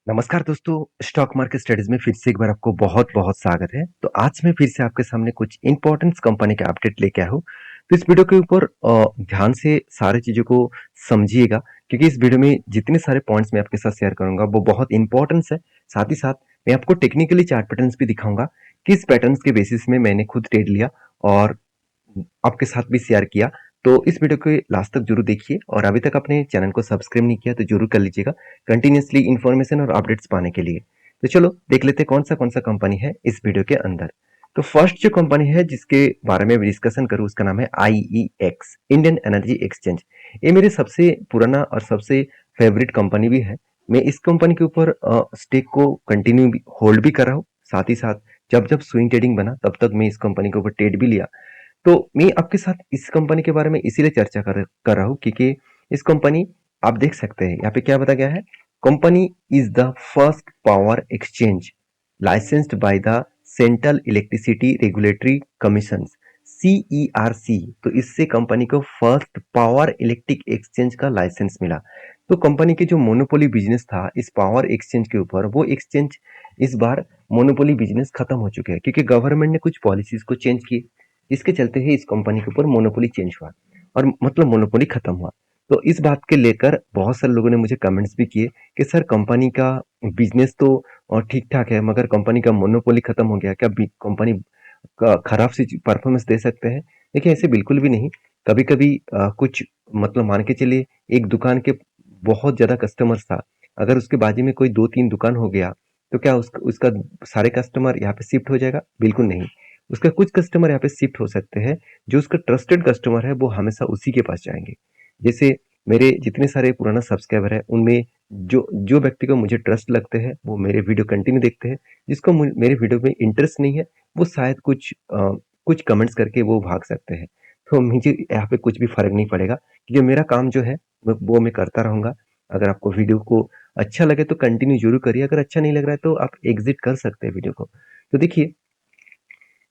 नमस्कार दोस्तों, stock market studies में फिर से एक बार आपको बहुत-बहुत स्वागत है। तो आज मैं फिर से आपके सामने कुछ इम्पोर्टेंट कंपनी के अपडेट लेके आया हूँ। तो इस वीडियो के ऊपर ध्यान से सारी चीज़ों को समझिएगा क्योंकि इस वीडियो में जितने सारे पॉइंट्स मैं आपके साथ शेयर करूँगा वो बहुत इम्पोर्टेंट्स है। साथ ही साथ मैं आपको टेक्निकली चार्ट पैटर्न्स भी दिखाऊँगा, किस पैटर्न्स के बेसिस में मैंने खुद ट्रेड लिया और आपके साथ भी शेयर किया। तो इस वीडियो को लास्ट तक जरूर देखिए और अभी तक अपने चैनल को सब्सक्राइब नहीं किया तो जरूर कर लीजिएगा कंटिन्यूसली इन्फॉर्मेशन और अपडेट्स पाने के लिए। तो चलो देख लेते हैं कौन सा कंपनी है इस वीडियो के अंदर। तो फर्स्ट जो कंपनी है जिसके बारे में डिस्कशन करूँ उसका नाम है IEX, इंडियन एनर्जी एक्सचेंज। ये मेरे सबसे पुराना और सबसे फेवरेट कंपनी भी है। मैं इस कंपनी के ऊपर स्टेक को कंटिन्यू होल्ड भी कर रहा हूँ। साथ ही साथ जब जब स्विंग ट्रेडिंग बना तब तक मैं इस कंपनी के ऊपर ट्रेड भी लिया। तो मैं आपके साथ इस कंपनी के बारे में इसीलिए चर्चा कर रहा हूँ क्योंकि इस कंपनी आप देख सकते हैं यहाँ पे क्या बताया गया है। Company is the first power exchange licensed by the central electricity regulatory commission CERC। तो इससे कंपनी को फर्स्ट पावर इलेक्ट्रिक एक्सचेंज का लाइसेंस मिला। तो कंपनी के जो मोनोपोली बिजनेस था इस पावर एक्सचेंज के ऊपर, वो एक्सचेंज इस बार मोनोपोली बिजनेस खत्म हो चुके हैं क्योंकि गवर्नमेंट ने कुछ पॉलिसीज को चेंज की, जिसके चलते ही इस कंपनी के ऊपर मोनोपोली चेंज हुआ और मतलब मोनोपोली खत्म हुआ। तो इस बात के लेकर बहुत सारे लोगों ने मुझे कमेंट्स भी किए कि सर कंपनी का बिजनेस तो ठीक ठाक है मगर कंपनी का मोनोपोली खत्म हो गया, क्या कंपनी खराब सी परफॉर्मेंस दे सकते हैं? देखिए ऐसे बिल्कुल भी नहीं। कभी कभी कुछ मतलब मान के चलिए एक दुकान के बहुत ज्यादा कस्टमर्स था, अगर उसके बाजू में कोई दो तीन दुकान हो गया तो क्या उसका सारे कस्टमर यहाँ पे शिफ्ट हो जाएगा? बिल्कुल नहीं। उसका कुछ कस्टमर यहाँ पे शिफ्ट हो सकते हैं। जो उसका ट्रस्टेड कस्टमर है वो हमेशा उसी के पास जाएंगे। जैसे मेरे जितने सारे पुराना सब्सक्राइबर है उनमें जो जो व्यक्ति को मुझे ट्रस्ट लगते हैं वो मेरे वीडियो कंटिन्यू देखते हैं। जिसको मेरे वीडियो में इंटरेस्ट नहीं है वो शायद कुछ कमेंट्स करके वो भाग सकते हैं। तो मुझे यहाँ पे कुछ भी फर्क नहीं पड़ेगा क्योंकि मेरा काम जो है वो मैं करता रहूंगा। अगर आपको वीडियो को अच्छा लगे तो कंटिन्यू जरूर करिए, अगर अच्छा नहीं लग रहा है तो आप एग्जिट कर सकते हैं वीडियो को। तो देखिए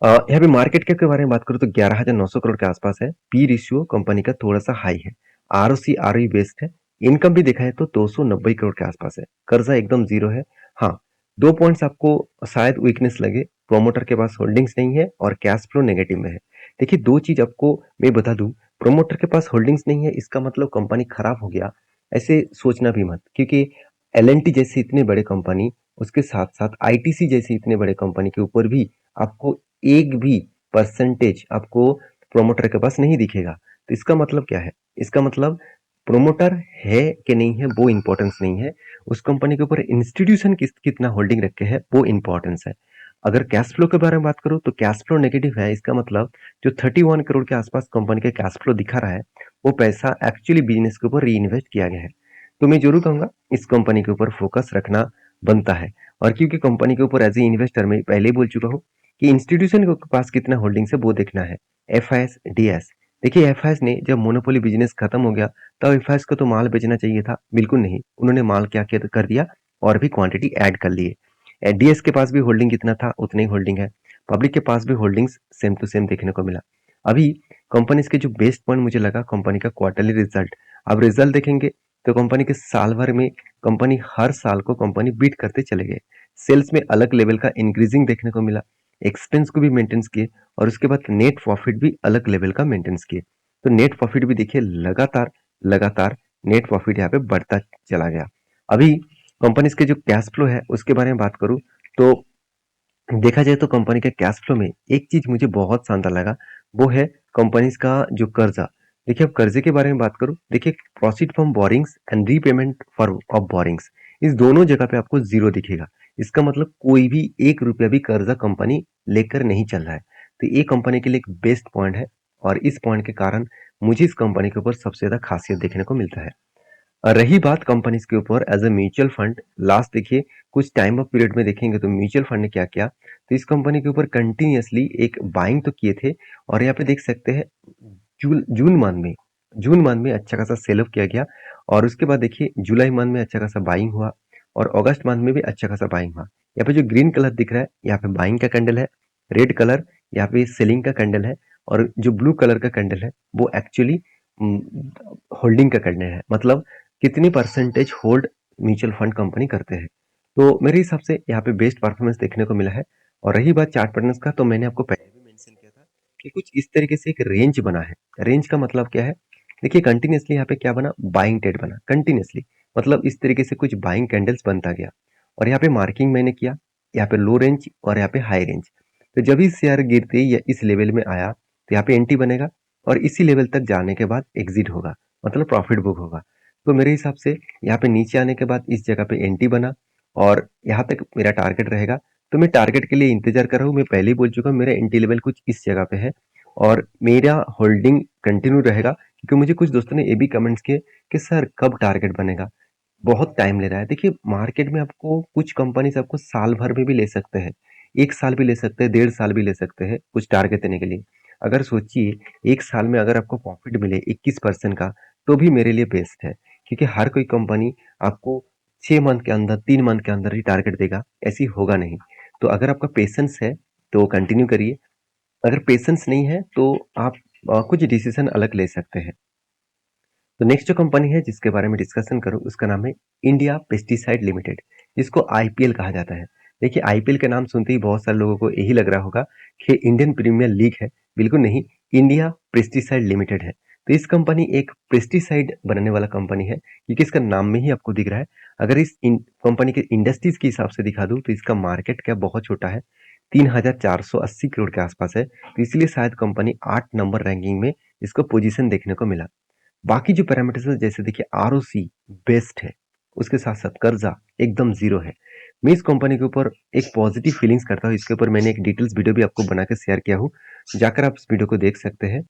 यहाँ पे मार्केट कैप के बारे में बात करूँ तो 11,900 करोड़ के आसपास है। पी रेशियो कंपनी का थोड़ा सा हाई है। ROC ROE बेस्ड है। इनकम भी देखा है तो 290 करोड़ के आसपास है। कर्जा एकदम जीरो है। हाँ, दो पॉइंट्स आपको शायद वीकनेस लगे, प्रोमोटर के पास होल्डिंग्स नहीं है और कैश फ्लो नेगेटिव में है। देखिए दो चीज आपको मैं बता दूं, प्रोमोटर के पास होल्डिंग्स नहीं है इसका मतलब कंपनी खराब हो गया ऐसे सोचना भी मत, क्योंकि LNT जैसी इतने बड़े कंपनी, उसके साथ साथ ITC जैसी इतने बड़े कंपनी के ऊपर भी आपको एक भी परसेंटेज आपको प्रोमोटर के पास नहीं दिखेगा। तो इसका मतलब क्या है? इसका मतलब प्रोमोटर है कि नहीं है वो इंपॉर्टेंस नहीं है, उस कंपनी के ऊपर इंस्टीट्यूशन कितना होल्डिंग रखे है वो इंपॉर्टेंस है। अगर कैश फ्लो के बारे में बात करूं तो कैश फ्लो नेगेटिव है, इसका मतलब जो 31 करोड़ के आसपास कंपनी का कैश फ्लो दिखा रहा है वो पैसा एक्चुअली बिजनेस के ऊपर री इन्वेस्ट किया गया है। तो मैं जरूर कहूंगा इस कंपनी के ऊपर फोकस रखना बनता है। और क्योंकि कंपनी के ऊपर एज ए इन्वेस्टर मैं पहले ही बोल चुका हूँ कि इंस्टीट्यूशन के पास कितना होल्डिंग्स है वो देखना है। FIS DS, देखिए FIS ने जब मोनोपोली बिजनेस खत्म हो गया तब FIS को तो माल बेचना चाहिए था? बिल्कुल नहीं। उन्होंने माल क्या कर दिया और भी क्वांटिटी ऐड कर लिए। DS के पास भी होल्डिंग कितना था उतनी ही होल्डिंग है। पब्लिक के पास भी होल्डिंग्स सेम टू सेम देखने को मिला। अभी कंपनी के जो बेस्ट पॉइंट मुझे लगा कंपनी का क्वार्टरली रिजल्ट। अब रिजल्ट देखेंगे तो कंपनी के साल भर में कंपनी हर साल को कंपनी बीट करते चले गए। सेल्स में अलग लेवल का इंक्रीजिंग देखने को मिला, एक्सपेंस को भी मेंटेन किए और उसके बाद नेट प्रॉफिट भी अलग लेवल का मेंटेन किए। तो नेट प्रॉफिट भी देखिए लगातार लगातार नेट प्रॉफिट यहाँ पे बढ़ता चला गया। अभी कंपनी के जो कैश फ्लो है उसके बारे में बात करूं तो देखा जाए तो कंपनी के कैश फ्लो में एक चीज मुझे बहुत शानदार लगा, वो है कंपनी का जो कर्जा। देखिए अब कर्जे के बारे में बात करूं, देखिए proceed from borings and repayment for of borings, इस दोनों जगह पे आपको जीरो दिखेगा। इसका मतलब कोई भी एक रुपया भी कर्जा कंपनी लेकर नहीं चल रहा है। तो ये कंपनी के लिए एक बेस्ट पॉइंट है और इस पॉइंट के कारण मुझे इस कंपनी के ऊपर सबसे ज्यादा खासियत देखने को मिलता है। रही बात कंपनीज के ऊपर as a mutual fund, last देखिए कुछ टाइम ऑफ पीरियड में देखेंगे तो म्यूचुअल फंड ने क्या किया, तो इस कंपनी के ऊपर कंटिन्यूअसली एक बाइंग तो किए थे और यहाँ पे देख सकते हैं जून मंथ में अच्छा खासा सेल ऑफ किया गया और उसके बाद देखिए जुलाई मंथ में अच्छा खासा बाइंग हुआ और अगस्त मंथ में भी अच्छा खासा बाइंग हुआ। यहाँ पे जो ग्रीन कलर दिख रहा है यहाँ पे बाइंग का कैंडल है, रेड कलर यहाँ पे सेलिंग का कैंडल है और जो ब्लू कलर का कैंडल है वो एक्चुअली होल्डिंग का कैंडल है। मतलब कितनी percentage hold mutual fund company करते हैं। तो मेरे हिसाब से यहाँ पे बेस्ट परफॉर्मेंस देखने को मिला है। और रही बात चार्ट पैटर्न्स का, तो मैंने आपको पहले भी मेंशन किया था कि कुछ इस तरीके से एक रेंज बना है। रेंज का मतलब क्या है? देखिए कंटिन्यूअसली यहाँ पे क्या बना, बाइंग ट्रेड बना कंटिन्यूअसली, मतलब इस तरीके से कुछ बाइंग कैंडल्स बनता गया। और यहाँ पे मार्किंग मैंने किया, यहाँ पे लो रेंज और यहाँ पे हाई रेंज। तो जब ही शेयर गिरते या इस लेवल में आया तो यहाँ पे एंट्री बनेगा और इसी लेवल तक जाने के बाद एग्जिट होगा, मतलब प्रॉफिट बुक होगा। तो मेरे हिसाब से यहाँ पे नीचे आने के बाद इस जगह पे एंट्री बना और यहाँ तक मेरा टारगेट रहेगा। तो मैं टारगेट के लिए इंतजार कर रहा हूँ। मैं पहले ही बोल चुका हूँ मेरा एंट्री लेवल कुछ इस जगह पे है और मेरा होल्डिंग कंटिन्यू रहेगा, क्योंकि मुझे कुछ दोस्तों ने ये भी कमेंट्स किए कि सर कब टारगेट बनेगा, बहुत टाइम ले रहा है। देखिए मार्केट में आपको कुछ कंपनीज आपको साल भर में भी ले सकते हैं, 1 साल भी ले सकते हैं, 1.5 साल भी ले सकते हैं कुछ टारगेट देने के लिए। अगर सोचिए 1 साल में अगर आपको प्रॉफिट मिले 21% का, तो भी मेरे लिए बेस्ट है, क्योंकि हर कोई कंपनी आपको 6 मंथ के अंदर, 3 मंथ के अंदर ही टारगेट देगा, ऐसी होगा नहीं। तो अगर आपका पेशेंस है तो कंटिन्यू करिए, अगर पेशेंस नहीं है तो आप कुछ डिसीजन अलग ले सकते हैं। तो नेक्स्ट जो कंपनी है जिसके बारे में डिस्कशन करूं उसका नाम है इंडिया पेस्टिसाइड लिमिटेड, जिसको आईपीएल कहा जाता है। देखिए आईपीएल के नाम सुनते ही बहुत सारे लोगों को यही लग रहा होगा कि इंडियन प्रीमियर लीग है। बिल्कुल नहीं, इंडिया पेस्टिसाइड लिमिटेड है। तो इस कंपनी एक पेस्टिसाइड बनाने वाला कंपनी है, क्योंकि इसका नाम में ही आपको दिख रहा है। अगर इस कंपनी के इंडस्ट्रीज के हिसाब से दिखा दूं तो इसका मार्केट क्या बहुत छोटा है, 3,480 करोड़ के आसपास है। तो इसलिए शायद कंपनी 8 नंबर रैंकिंग में इसको पोजीशन देखने को मिला। बाकी जो पैरामीटर्स है जैसे देखिए आरओसी बेस्ट है, उसके साथ साथ कर्जा एकदम जीरो है। मैं इस कंपनी के ऊपर एक पॉजिटिव फीलिंग्स करता हूँ। इसके ऊपर मैंने एक डिटेल्स वीडियो भी आपको बना के शेयर किया हूँ, जाकर आप इस वीडियो को देख सकते हैं।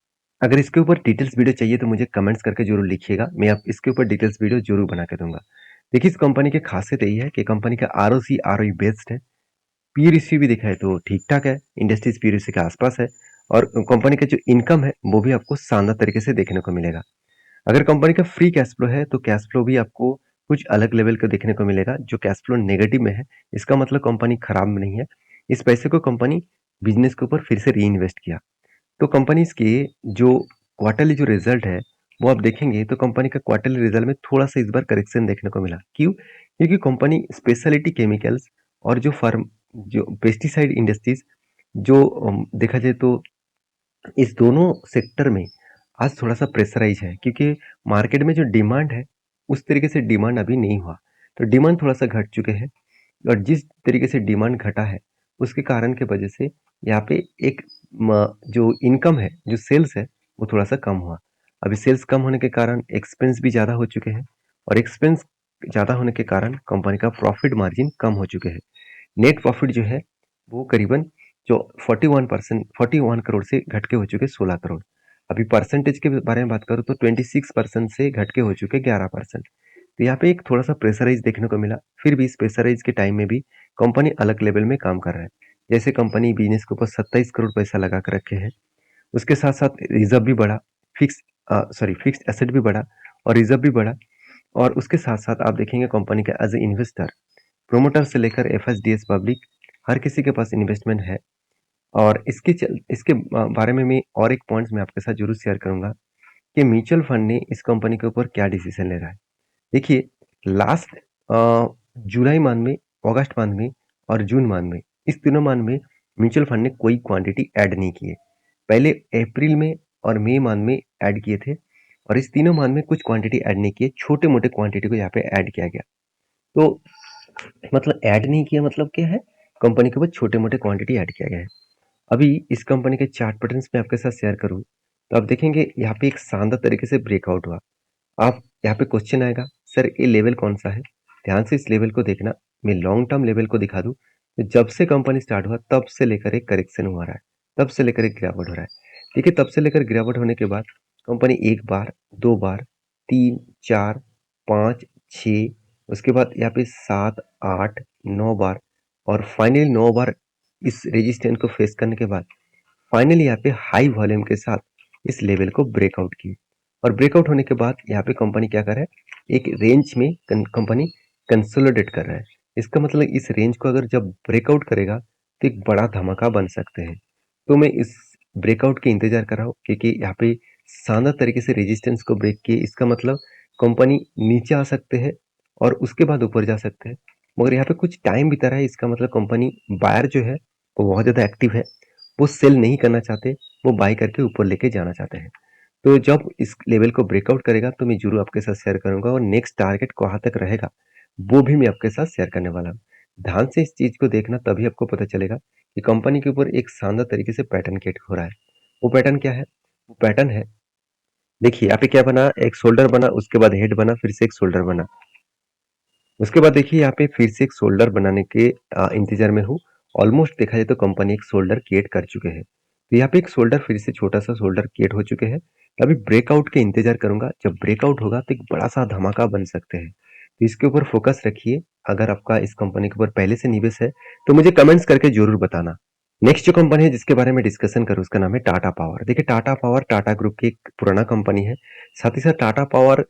अगर इसके ऊपर डिटेल्स वीडियो चाहिए तो मुझे कमेंट्स करके जरूर लिखिएगा, मैं आप इसके ऊपर डिटेल्स वीडियो जरूर बना के दूंगा। देखिए इस कंपनी की खासियत यही है कि कंपनी का आरओसी आरओई बेस्ट है, पी रेशियो भी देखा है तो ठीक ठाक है, इंडस्ट्रीज पी रेशियो के आसपास है। और कंपनी का जो इनकम है वो भी आपको शानदार तरीके से देखने को मिलेगा। अगर कंपनी का फ्री कैश फ्लो है तो कैश फ्लो भी आपको कुछ अलग लेवल का देखने को मिलेगा। जो कैश फ्लो नेगेटिव में है इसका मतलब कंपनी खराब में नहीं है, इस पैसे को कंपनी बिजनेस के ऊपर फिर से री इन्वेस्ट किया। तो कंपनीज के जो क्वार्टरली जो रिजल्ट है वो आप देखेंगे तो कंपनी का क्वार्टरली रिजल्ट में थोड़ा सा इस बार करेक्शन देखने को मिला। क्यों? क्योंकि कंपनी स्पेशलिटी केमिकल्स और जो फार्म जो पेस्टिसाइड इंडस्ट्रीज जो देखा जाए तो इस दोनों सेक्टर में आज थोड़ा सा प्रेशराइज है, क्योंकि मार्केट में जो डिमांड है उस तरीके से डिमांड अभी नहीं हुआ। तो डिमांड थोड़ा सा घट चुके हैं और जिस तरीके से डिमांड घटा है उसके कारण के वजह से यहाँ पे एक जो इनकम है, जो सेल्स है वो थोड़ा सा कम हुआ। अभी सेल्स कम होने के कारण एक्सपेंस भी ज़्यादा हो चुके हैं और एक्सपेंस ज़्यादा होने के कारण कंपनी का प्रॉफिट मार्जिन कम हो चुके हैं। नेट प्रॉफिट जो है वो करीबन जो 41 करोड़ से घट के हो चुके 16 करोड़। अभी परसेंटेज के बारे में बात करूँ तो 26% से घट के हो चुके 11%। तो यहाँ पे एक थोड़ा सा प्रेशराइज देखने को मिला। फिर भी इस प्रेशराइज के टाइम में भी कंपनी अलग लेवल में काम कर रहा है। जैसे कंपनी बिजनेस के ऊपर 27 करोड़ पैसा लगा कर रखे हैं, उसके साथ साथ रिजर्व भी बढ़ा, फिक्स्ड एसेट भी बढ़ा और रिजर्व भी बढ़ा। और उसके साथ साथ आप देखेंगे कंपनी का एज ए इन्वेस्टर, प्रोमोटर से लेकर एफएसडीएस पब्लिक, हर किसी के पास इन्वेस्टमेंट है। और इसके बारे में मैं और एक पॉइंट्स मैं आपके साथ जरूर शेयर करूंगा कि म्यूचुअल फंड ने इस कंपनी के ऊपर क्या डिसीजन ले रहा है। देखिए लास्ट जुलाई मंथ में, अगस्त मंथ में और जून मंथ में, इस तीनों मंथ में म्यूचुअल फंड ने कोई क्वांटिटी ऐड नहीं की है। पहले अप्रैल में और मई मंथ में ऐड किए थे और इस तीनों मंथ में कुछ क्वांटिटी ऐड नहीं किए, छोटे मोटे क्वांटिटी को यहाँ पे ऐड किया गया। तो मतलब ऐड नहीं किया मतलब क्या है, कंपनी के ऊपर छोटे मोटे क्वांटिटी ऐड किया गया है। अभी इस कंपनी के चार्ट पैटर्न्स में आपके साथ शेयर करूं तो आप देखेंगे यहाँ पे एक शानदार तरीके से ब्रेकआउट हुआ। आप यहाँ पे क्वेश्चन आएगा सर ये लेवल कौन सा है, ध्यान से इस लेवल को देखना। मैं लॉन्ग टर्म लेवल को दिखा दूं तो जब से कंपनी स्टार्ट हुआ तब से लेकर एक करेक्शन हुआ रहा है, तब से लेकर एक गिरावट हो रहा है। देखिए तब से लेकर गिरावट होने के बाद कंपनी एक बार, दो बार, तीन, चार, पाँच, छ, उसके बाद यहाँ पे 7, 8, 9 बार और फाइनली 9 बार इस रेजिस्टेंस को फेस करने के बाद फाइनली यहाँ पे हाई वॉल्यूम के साथ इस लेवल को ब्रेकआउट की। और ब्रेकआउट होने के बाद यहाँ पे कंपनी क्या कर रहा है, एक रेंज में कंपनी कंसोलिडेट कर रहा है। इसका मतलब इस रेंज को अगर जब ब्रेकआउट करेगा तो एक बड़ा धमाका बन सकते हैं। तो मैं इस ब्रेकआउट के इंतजार कर रहा हूँ, क्योंकि यहाँ पे शानदार तरीके से रेजिस्टेंस को ब्रेक किए, इसका मतलब कंपनी नीचे आ सकते हैं और उसके बाद ऊपर जा सकते हैं। मगर यहाँ पे कुछ टाइम बीता रहा है, इसका मतलब कंपनी बायर जो है वो बहुत ज़्यादा एक्टिव है। वो सेल नहीं करना चाहते, वो बाय करके ऊपर लेके जाना चाहते हैं। तो जब इस लेवल को ब्रेकआउट करेगा तो मैं ज़रूर आपके साथ शेयर करूँगा और नेक्स्ट टारगेट कहाँ तक रहेगा, वो भी मैं आपके साथ शेयर करने वाला हूँ। ध्यान से इस चीज़ को देखना, तभी आपको पता चलेगा कि कंपनी के ऊपर एक शानदार तरीके से पैटर्न क्रिएट हो रहा है। वो पैटर्न क्या है? वो पैटर्न है, देखिए यहाँ पे क्या बना, एक शोल्डर बना, उसके बाद हेड बना, फिर से एक शोल्डर बना। उसके बाद देखिए यहाँ पे फिर से एक शोल्डर बनाने के इंतजार में हूँ। ऑलमोस्ट देखा जाए तो कंपनी एक शोल्डर क्रिएट कर चुके हैं। तो यहाँ पे एक शोल्डर, फिर से छोटा सा शोल्डर क्रिएट हो चुके हैं। अभी ब्रेकआउट के इंतजार करूंगा, जब ब्रेकआउट होगा तो एक बड़ा सा धमाका बन सकते हैं। तो इसके ऊपर फोकस रखिए। अगर आपका इस कंपनी के ऊपर पहले से निवेश है तो मुझे कमेंट्स करके जरूर बताना। नेक्स्ट जो कंपनी है जिसके बारे में डिस्कशन करूँ, उसका नाम है टाटा पावर। देखिए टाटा पावर टाटा ग्रुप की एक पुराना कंपनी है। साथ ही साथ टाटा पावर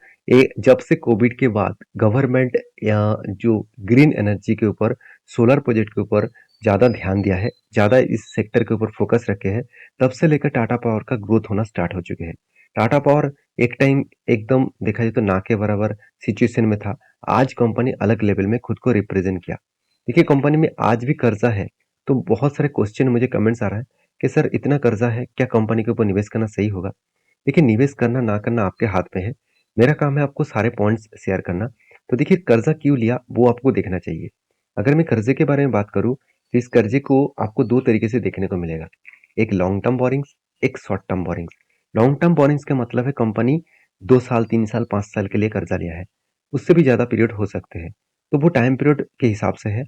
जब से कोविड के बाद गवर्नमेंट या जो ग्रीन एनर्जी के ऊपर, सोलर प्रोजेक्ट के ऊपर ज़्यादा ध्यान दिया है, ज़्यादा इस सेक्टर के ऊपर फोकस रखे हैं, तब से लेकर टाटा पावर का ग्रोथ होना स्टार्ट हो चुके हैं। टाटा पावर एक टाइम एकदम देखा जाए तो ना के बराबर सिचुएशन में था। आज कंपनी अलग लेवल में खुद को रिप्रेजेंट किया। देखिए कंपनी में आज भी कर्जा है। तो बहुत सारे क्वेश्चन मुझे कमेंट्स आ रहा है कि सर इतना कर्जा है, क्या कंपनी के ऊपर निवेश करना सही होगा? देखिए निवेश करना ना करना आपके हाथ में है। मेरा काम है आपको सारे पॉइंट्स शेयर करना। तो देखिए कर्जा क्यों लिया वो आपको देखना चाहिए। अगर मैं कर्जे के बारे में बात करूं तो इस कर्जे को आपको दो तरीके से देखने को मिलेगा। एक लॉन्ग टर्म बोरिंग्स, एक short term borrowings. Long term borrowings का मतलब है कंपनी 2 साल 3 साल 5 साल के लिए कर्जा लिया है। उससे भी ज्यादा पीरियड हो सकते हैं। तो वो टाइम पीरियड के हिसाब से है।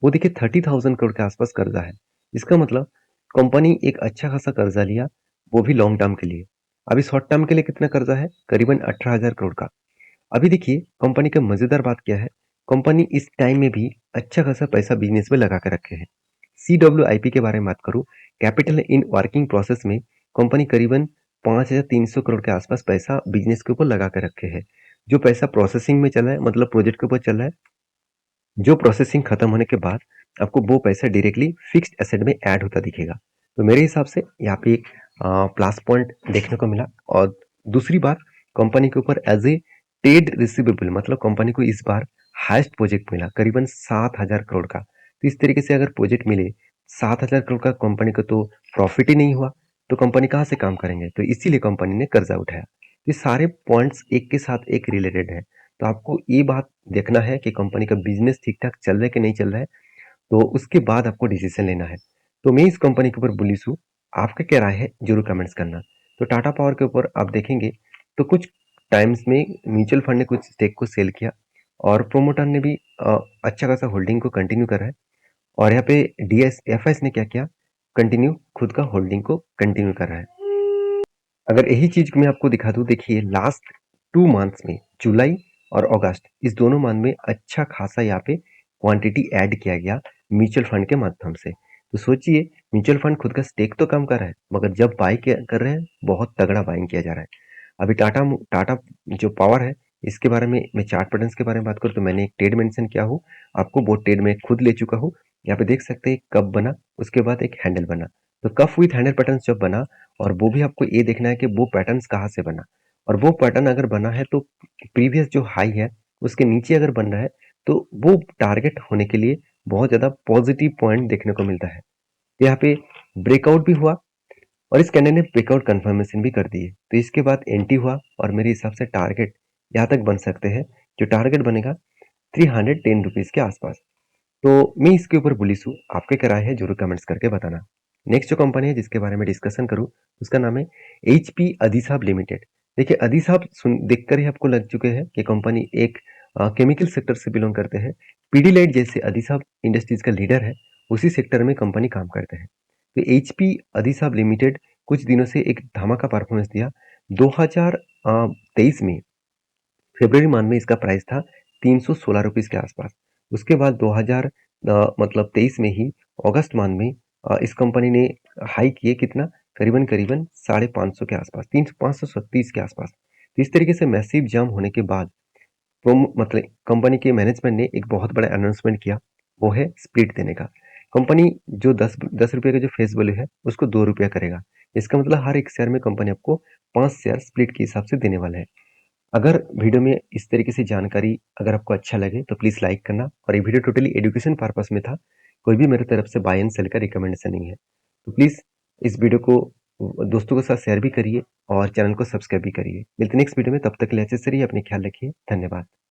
वो देखिए 30,000 करोड़ के आसपास कर्जा है। इसका मतलब कंपनी एक अच्छा खासा कर्जा लिया, वो भी लॉन्ग टर्म के लिए। अभी शॉर्ट टर्म के लिए कितना कर्जा है? करीबन 18,000 करोड़ का। अभी देखिए कंपनी का मजेदार बात क्या है, कंपनी इस टाइम में भी अच्छा खासा पैसा बिजनेस में लगा कर रखे हैं। CWIP के बारे में बात करूं, कैपिटल इन वर्किंग प्रोसेस में कंपनी करीबन 5,300 करोड़ के आसपास पैसा बिजनेस के ऊपर लगा कर रखे हैं। जो पैसा प्रोसेसिंग में चला है, मतलब प्रोजेक्ट के ऊपर चल रहा है, जो प्रोसेसिंग खत्म होने के बाद आपको वो पैसा डायरेक्टली फिक्स्ड एसेट में ऐड होता दिखेगा। तो मेरे हिसाब से यहाँ पे एक प्लस पॉइंट देखने को मिला। और दूसरी बात, कंपनी के ऊपर एज ए ट्रेड रिसीवेबल, मतलब कंपनी को इस बार हाईएस्ट प्रोजेक्ट मिला करीबन 7,000 करोड़ का। तो इस तरीके से अगर प्रोजेक्ट मिले 7,000 करोड़ का, कंपनी को तो प्रॉफिट ही नहीं हुआ, तो कंपनी कहाँ से काम करेंगे? तो इसीलिए कंपनी ने कर्जा उठाया। ये सारे पॉइंट्स एक के साथ एक रिलेटेड है। तो आपको ये बात देखना है कि कंपनी का बिजनेस ठीक ठाक चल रहा है कि नहीं चल रहा है, तो उसके बाद आपको डिसीजन लेना है। तो मैं इस कंपनी के ऊपर बुलिश हूँ। आपका क्या राय है जरूर कमेंट्स करना। तो टाटा पावर के ऊपर आप देखेंगे तो कुछ टाइम्स में म्यूचुअल फंड ने कुछ स्टेक को सेल किया और प्रोमोटर ने भी अच्छा खासा होल्डिंग को कंटिन्यू करा है। और यहाँ पे DSFS ने क्या किया, कंटिन्यू खुद का होल्डिंग को कंटिन्यू कर रहा है। अगर यही चीज मैं आपको दिखा दूं, देखिए लास्ट 2 मंथ्स में, जुलाई और अगस्त, इस दोनों मंथ में अच्छा खासा यहाँ पे क्वांटिटी ऐड किया गया म्यूचुअल फंड के माध्यम से। तो सोचिए म्यूचुअल फंड खुद का स्टेक तो कम कर रहा है, मगर जब बाई कर रहे हैं बहुत तगड़ा बाइंग किया जा रहा है। अभी टाटा टाटा जो पावर है, इसके बारे में मैं चार्ट पैटर्न्स के बारे में बात करूँ तो मैंने एक ट्रेड मेंशन किया हूँ। आपको वो ट्रेड में खुद ले चुका हूँ। यहाँ पे देख सकते हैं कब बना, उसके बाद एक हैंडल बना। तो कफ विथ हैंडल पैटर्न जब बना, और वो भी आपको ये देखना है कि वो पैटर्न्स कहाँ से बना। और वो पैटर्न अगर बना है तो प्रीवियस जो हाई है उसके नीचे अगर बन रहा है, तो वो टारगेट होने के लिए बहुत ज़्यादा पॉजिटिव पॉइंट देखने को मिलता है। यहाँ पे ब्रेकआउट भी हुआ और इस कैंडल ने ब्रेकआउट कंफर्मेशन भी कर दी है। तो इसके बाद एंटी हुआ और मेरे हिसाब से टारगेट यहाँ तक बन सकते हैं। जो टारगेट बनेगा 310 रुपीज़ के आसपास। तो मैं इसके ऊपर बुलिश हूँ। आपके क्या राय है जरूर कमेंट्स करके बताना। नेक्स्ट जो कंपनी है जिसके बारे में डिस्कशन करूँ, उसका नाम है HP अधिसाब लिमिटेड। देखिए अधिसाब सुन देखकर ही आपको लग चुके हैं कि कंपनी एक केमिकल सेक्टर से बिलोंग करते हैं। पीडीलाइट जैसे अधिसाब इंडस्ट्रीज का लीडर है, उसी सेक्टर में कंपनी काम करते हैं। तो HP अधिसाब लिमिटेड कुछ दिनों से एक धमाका परफॉर्मेंस दिया। 2023 में फरवरी मंथ में इसका प्राइस था 316 रुपीज़ के आसपास। उसके बाद 2000 23 में ही अगस्त मंथ में इस कंपनी ने हाई किए कितना, करीबन करीबन 550 के आसपास, 537 के आसपास। तो इस तरीके से मैसिव जंप होने के बाद मतलब कंपनी के मैनेजमेंट ने एक बहुत बड़ा अनाउंसमेंट किया, वो है स्प्लिट देने का। कंपनी जो 10 रुपये का जो फेस वैल्यू है उसको 2 रुपया करेगा। इसका मतलब हर एक शेयर में कंपनी आपको 5 शेयर स्प्लिट के हिसाब से देने वाला है। अगर वीडियो में इस तरीके से जानकारी अगर आपको अच्छा लगे तो प्लीज़ लाइक करना और ये वीडियो टोटली एजुकेशन पर्पस में था। कोई भी मेरे तरफ से बाय एंड सेल का रिकमेंडेशन नहीं है। तो प्लीज़ इस वीडियो को दोस्तों के साथ शेयर भी करिए और चैनल को सब्सक्राइब भी करिए। मिलते हैं नेक्स्ट वीडियो में, तब तक के लिए अच्छे से रहिए, अपनी ख्याल रखिए। धन्यवाद।